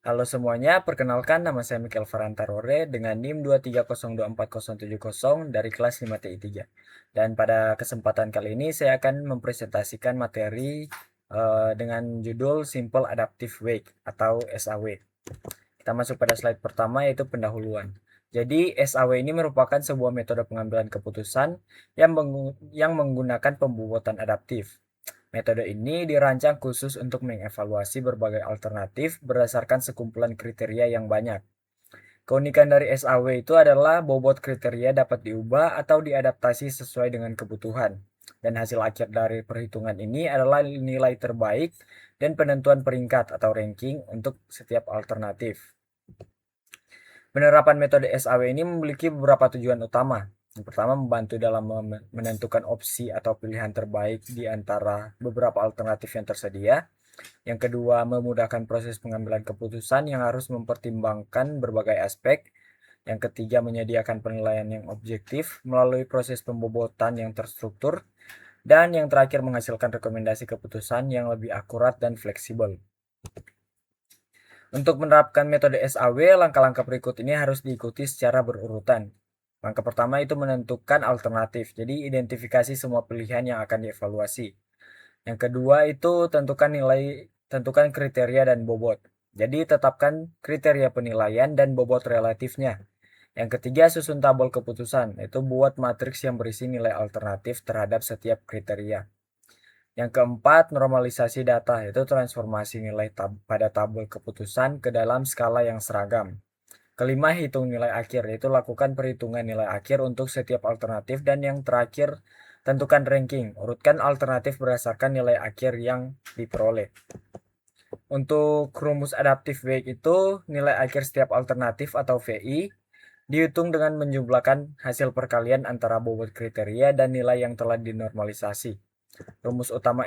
Halo semuanya, perkenalkan nama saya Michael Farantarore dengan NIM 2302470 dari kelas 5TI3. Dan pada kesempatan kali ini saya akan mempresentasikan materi dengan judul Simple Adaptive Wake atau SAW. Kita masuk pada slide pertama yaitu pendahuluan. Jadi SAW ini merupakan sebuah metode pengambilan keputusan yang menggunakan pembobotan adaptif. Metode ini dirancang khusus untuk mengevaluasi berbagai alternatif berdasarkan sekumpulan kriteria yang banyak. Keunikan dari SAW itu adalah bobot kriteria dapat diubah atau diadaptasi sesuai dengan kebutuhan. Dan hasil akhir dari perhitungan ini adalah nilai terbaik dan penentuan peringkat atau ranking untuk setiap alternatif. Penerapan metode SAW ini memiliki beberapa tujuan utama. Yang pertama, membantu dalam menentukan opsi atau pilihan terbaik di antara beberapa alternatif yang tersedia. Yang kedua, memudahkan proses pengambilan keputusan yang harus mempertimbangkan berbagai aspek. Yang ketiga, menyediakan penilaian yang objektif melalui proses pembobotan yang terstruktur. Dan yang terakhir, menghasilkan rekomendasi keputusan yang lebih akurat dan fleksibel. Untuk menerapkan metode SAW, langkah-langkah berikut ini harus diikuti secara berurutan. Langkah pertama itu menentukan alternatif, jadi identifikasi semua pilihan yang akan dievaluasi. Yang kedua itu tentukan kriteria dan bobot. Jadi tetapkan kriteria penilaian dan bobot relatifnya. Yang ketiga susun tabel keputusan, itu buat matriks yang berisi nilai alternatif terhadap setiap kriteria. Yang keempat, normalisasi data, yaitu transformasi nilai pada tabel keputusan ke dalam skala yang seragam. Kelima, hitung nilai akhir, yaitu lakukan perhitungan nilai akhir untuk setiap alternatif. Dan yang terakhir, tentukan ranking, urutkan alternatif berdasarkan nilai akhir yang diperoleh. Untuk rumus adaptive wake itu, nilai akhir setiap alternatif atau VI dihitung dengan menjumlahkan hasil perkalian antara bobot kriteria dan nilai yang telah dinormalisasi. Rumus utama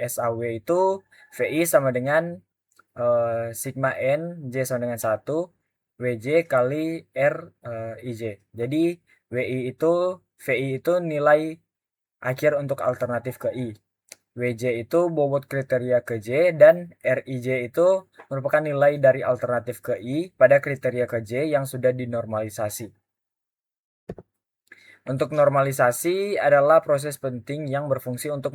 SAW itu VI sama dengan sigma N J sama dengan 1 WJ kali R IJ. Jadi VI itu nilai akhir untuk alternatif ke I. WJ itu bobot kriteria ke J dan RIJ itu merupakan nilai dari alternatif ke I pada kriteria ke J yang sudah dinormalisasi. Untuk normalisasi adalah proses penting yang berfungsi untuk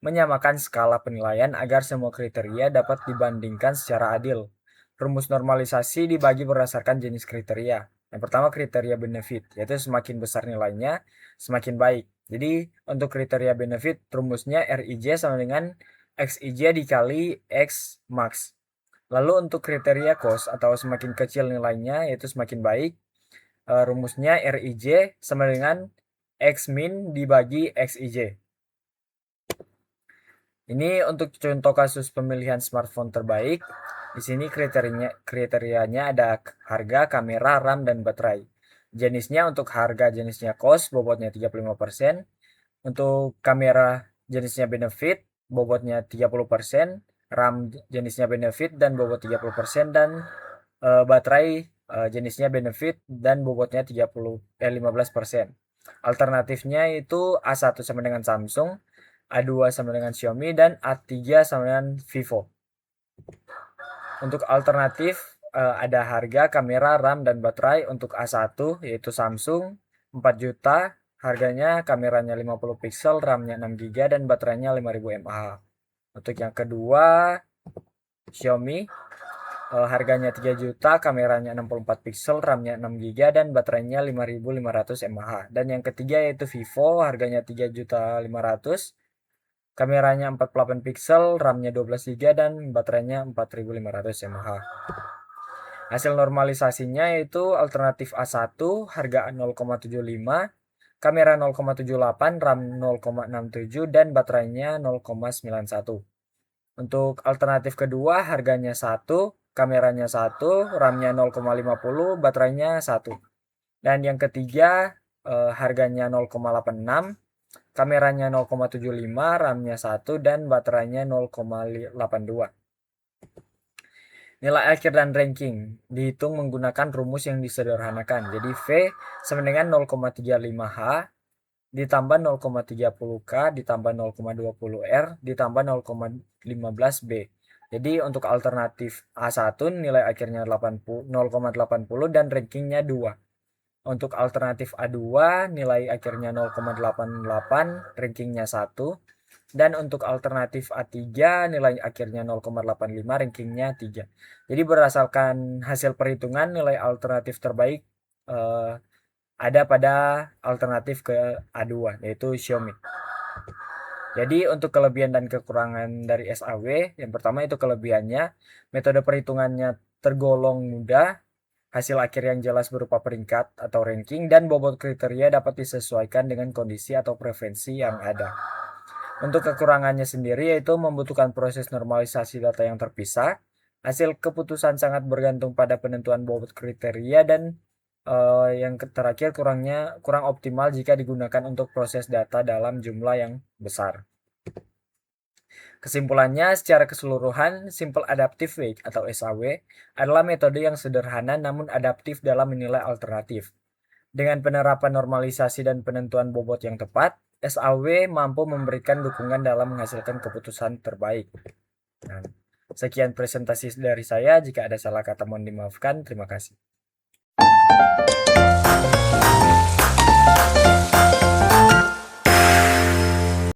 menyamakan skala penilaian agar semua kriteria dapat dibandingkan secara adil. Rumus normalisasi dibagi berdasarkan jenis kriteria. Yang pertama kriteria benefit, yaitu semakin besar nilainya, semakin baik. Jadi untuk kriteria benefit, rumusnya RIJ sama dengan XIJ dikali X max. Lalu untuk kriteria cost atau semakin kecil nilainya, yaitu semakin baik, rumusnya RIJ sama dengan X min dibagi XIJ. Ini untuk contoh kasus pemilihan smartphone terbaik. Di sini kriterianya ada harga, kamera, RAM, dan baterai. Jenisnya untuk harga jenisnya cost, bobotnya 35%. Untuk kamera jenisnya benefit, bobotnya 30%. RAM jenisnya benefit dan bobot 30%. Dan baterai jenisnya benefit dan bobotnya 15%. Alternatifnya itu A1 sama dengan Samsung, A2 sama dengan Xiaomi, dan A3 sama dengan Vivo. Untuk alternatif ada harga, kamera, RAM, dan baterai. Untuk A1 yaitu Samsung 4 juta, harganya kameranya 50 pixel, RAM-nya 6 GB, dan baterainya 5000 mAh. Untuk yang kedua Xiaomi, harganya 3 juta, kameranya 64 pixel, RAM-nya 6 GB, dan baterainya 5500 mAh. Dan yang ketiga yaitu Vivo, harganya 3.500.000, kameranya 48 pixel, RAM-nya 12 GB, dan baterainya 4500 mAh. Hasil normalisasinya yaitu alternatif A1, harga 0,75, kamera 0,78, RAM 0,67, dan baterainya 0,91. Untuk alternatif kedua, harganya 1, kameranya 1, RAM-nya 0,50, baterainya 1. Dan yang ketiga, harganya 0,86, kameranya 0,75, RAM-nya 1, dan baterainya 0,82. Nilai akhir dan ranking dihitung menggunakan rumus yang disederhanakan. Jadi V sama dengan 0,35H ditambah 0,30K ditambah 0,20R ditambah 0,15B. Jadi untuk alternatif A1 nilai akhirnya 0,80 dan rankingnya 2. Untuk alternatif A2 nilai akhirnya 0,88, rankingnya 1. Dan untuk alternatif A3 nilai akhirnya 0,85, rankingnya 3. Jadi berdasarkan hasil perhitungan nilai alternatif terbaik eh, ada pada alternatif ke A2 yaitu Xiaomi. Jadi untuk kelebihan dan kekurangan dari SAW, yang pertama itu kelebihannya, metode perhitungannya tergolong mudah, hasil akhir yang jelas berupa peringkat atau ranking, dan bobot kriteria dapat disesuaikan dengan kondisi atau preferensi yang ada. Untuk kekurangannya sendiri yaitu membutuhkan proses normalisasi data yang terpisah, hasil keputusan sangat bergantung pada penentuan bobot kriteria, dan yang terakhir kurang optimal jika digunakan untuk proses data dalam jumlah yang besar. Kesimpulannya, secara keseluruhan, Simple Adaptive Weight atau SAW adalah metode yang sederhana namun adaptif dalam menilai alternatif. Dengan penerapan normalisasi dan penentuan bobot yang tepat, SAW mampu memberikan dukungan dalam menghasilkan keputusan terbaik. Nah, sekian presentasi dari saya. Jika ada salah kata mohon dimaafkan. Terima kasih.